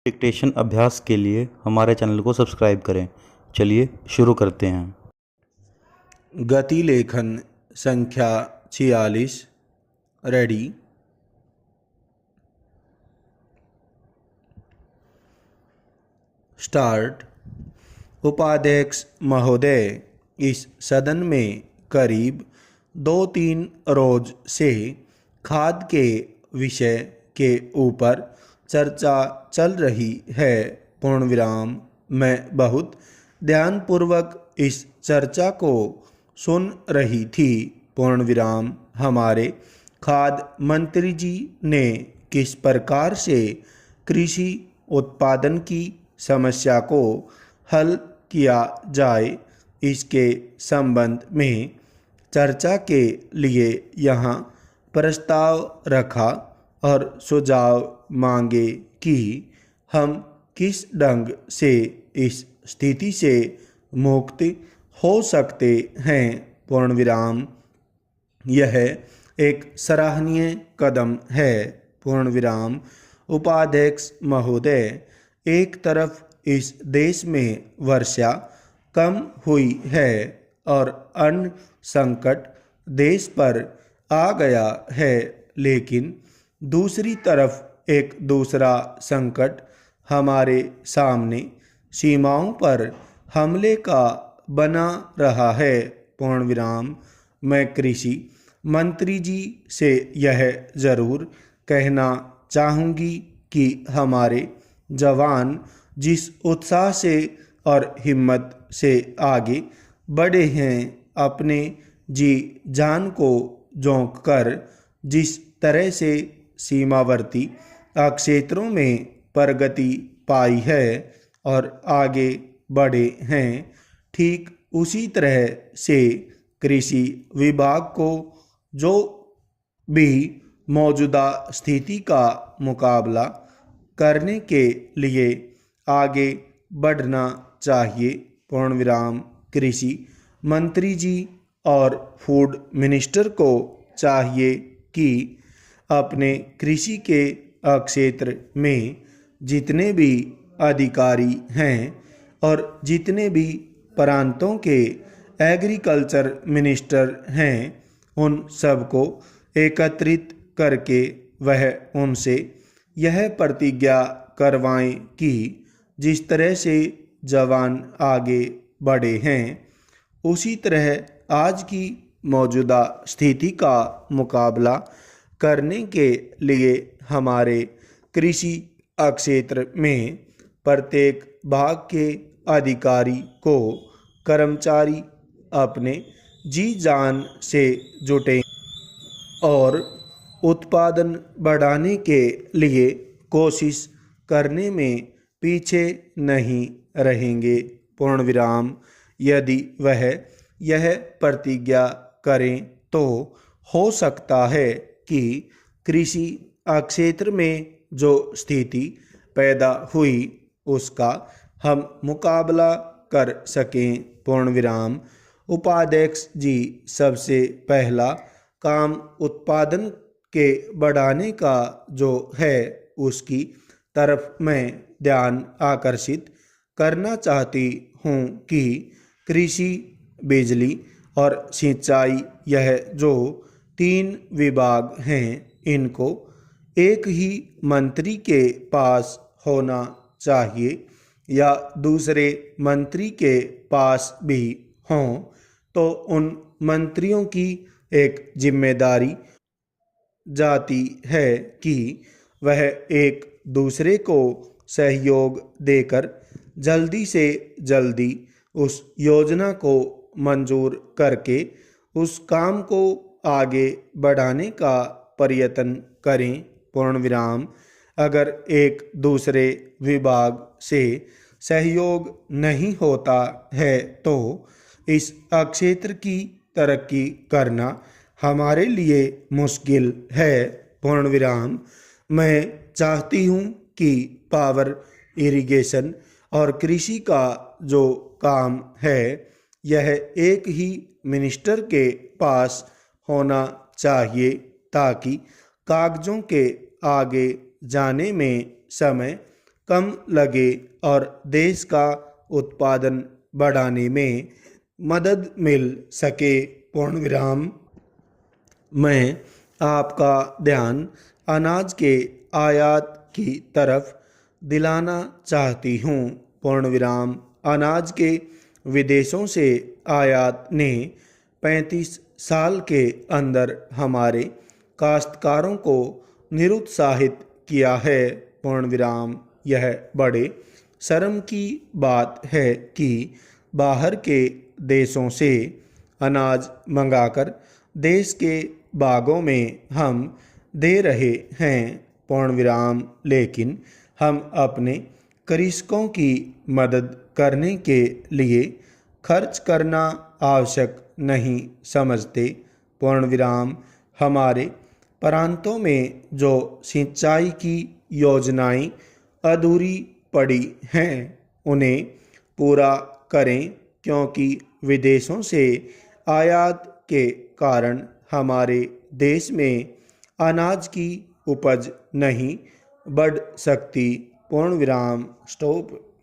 Dictation अभ्यास के लिए हमारे चैनल को सब्सक्राइब करें। चलिए शुरू करते हैं। गति लेखन संख्या 46। रेडी। स्टार्ट। उपाध्यक्ष महोदय, इस सदन में करीब 2-3 रोज से खाद के विषय के ऊपर चर्चा चल रही है। पूर्ण विराम। मैं बहुत ध्यानपूर्वक इस चर्चा को सुन रही थी। पूर्ण विराम। हमारे खाद्य मंत्री जी ने किस प्रकार से कृषि उत्पादन की समस्या को हल किया जाए, इसके संबंध में चर्चा के लिए यहाँ प्रस्ताव रखा और सुझाव मांगे कि हम किस ढंग से इस स्थिति से मुक्त हो सकते हैं। पूर्ण विराम। यह एक सराहनीय कदम है। पूर्ण विराम। उपाध्यक्ष महोदय, एक तरफ इस देश में वर्षा कम हुई है और अन्न संकट देश पर आ गया है, लेकिन दूसरी तरफ एक दूसरा संकट हमारे सामने सीमाओं पर हमले का बना रहा है। पूर्ण विराम। मैं कृषि मंत्री जी से यह ज़रूर कहना चाहूँगी कि हमारे जवान जिस उत्साह से और हिम्मत से आगे बढ़े हैं, अपने जी जान को झोंक कर जिस तरह से सीमावर्ती क्षेत्रों में प्रगति पाई है और आगे बढ़े हैं, ठीक उसी तरह से कृषि विभाग को जो भी मौजूदा स्थिति का मुकाबला करने के लिए आगे बढ़ना चाहिए। पूर्ण विराम। कृषि मंत्री जी और फूड मिनिस्टर को चाहिए कि अपने कृषि के क्षेत्र में जितने भी अधिकारी हैं और जितने भी प्रांतों के एग्रीकल्चर मिनिस्टर हैं, उन सबको एकत्रित करके वह उनसे यह प्रतिज्ञा करवाएं कि जिस तरह से जवान आगे बढ़े हैं, उसी तरह आज की मौजूदा स्थिति का मुकाबला करने के लिए हमारे कृषि क्षेत्र में प्रत्येक भाग के अधिकारी को कर्मचारी अपने जी जान से जुटे और उत्पादन बढ़ाने के लिए कोशिश करने में पीछे नहीं रहेंगे। पूर्ण विराम। यदि वह यह प्रतिज्ञा करें तो हो सकता है कि कृषि क्षेत्र में जो स्थिति पैदा हुई उसका हम मुकाबला कर सकें। पूर्ण विराम। उपाध्यक्ष जी, सबसे पहला काम उत्पादन के बढ़ाने का जो है उसकी तरफ मैं ध्यान आकर्षित करना चाहती हूँ कि कृषि, बिजली और सिंचाई, यह जो 3 विभाग हैं, इनको एक ही मंत्री के पास होना चाहिए या दूसरे मंत्री के पास भी हों तो उन मंत्रियों की एक जिम्मेदारी जाती है कि वह एक दूसरे को सहयोग देकर जल्दी से जल्दी उस योजना को मंजूर करके उस काम को आगे बढ़ाने का प्रयत्न करें। पूर्ण विराम। अगर एक दूसरे विभाग से सहयोग नहीं होता है तो इस क्षेत्र की तरक्की करना हमारे लिए मुश्किल है। पूर्ण विराम। मैं चाहती हूँ कि पावर, इरिगेशन और कृषि का जो काम है, यह एक ही मिनिस्टर के पास होना चाहिए ताकि कागजों के आगे जाने में समय कम लगे और देश का उत्पादन बढ़ाने में मदद मिल सके। पूर्ण विराम। मैं आपका ध्यान अनाज के आयात की तरफ दिलाना चाहती हूँ। पूर्ण विराम। अनाज के विदेशों से आयात ने 35 साल के अंदर हमारे काश्तकारों को निरुत्साहित किया है। पूर्ण विराम। यह बड़े शर्म की बात है कि बाहर के देशों से अनाज मंगाकर देश के बागों में हम दे रहे हैं। पूर्ण विराम। लेकिन हम अपने कृषकों की मदद करने के लिए खर्च करना आवश्यक नहीं समझते। पूर्ण विराम। हमारे प्रांतों में जो सिंचाई की योजनाएं अधूरी पड़ी हैं उन्हें पूरा करें, क्योंकि विदेशों से आयात के कारण हमारे देश में अनाज की उपज नहीं बढ़ सकती। पूर्ण विराम। स्टॉप।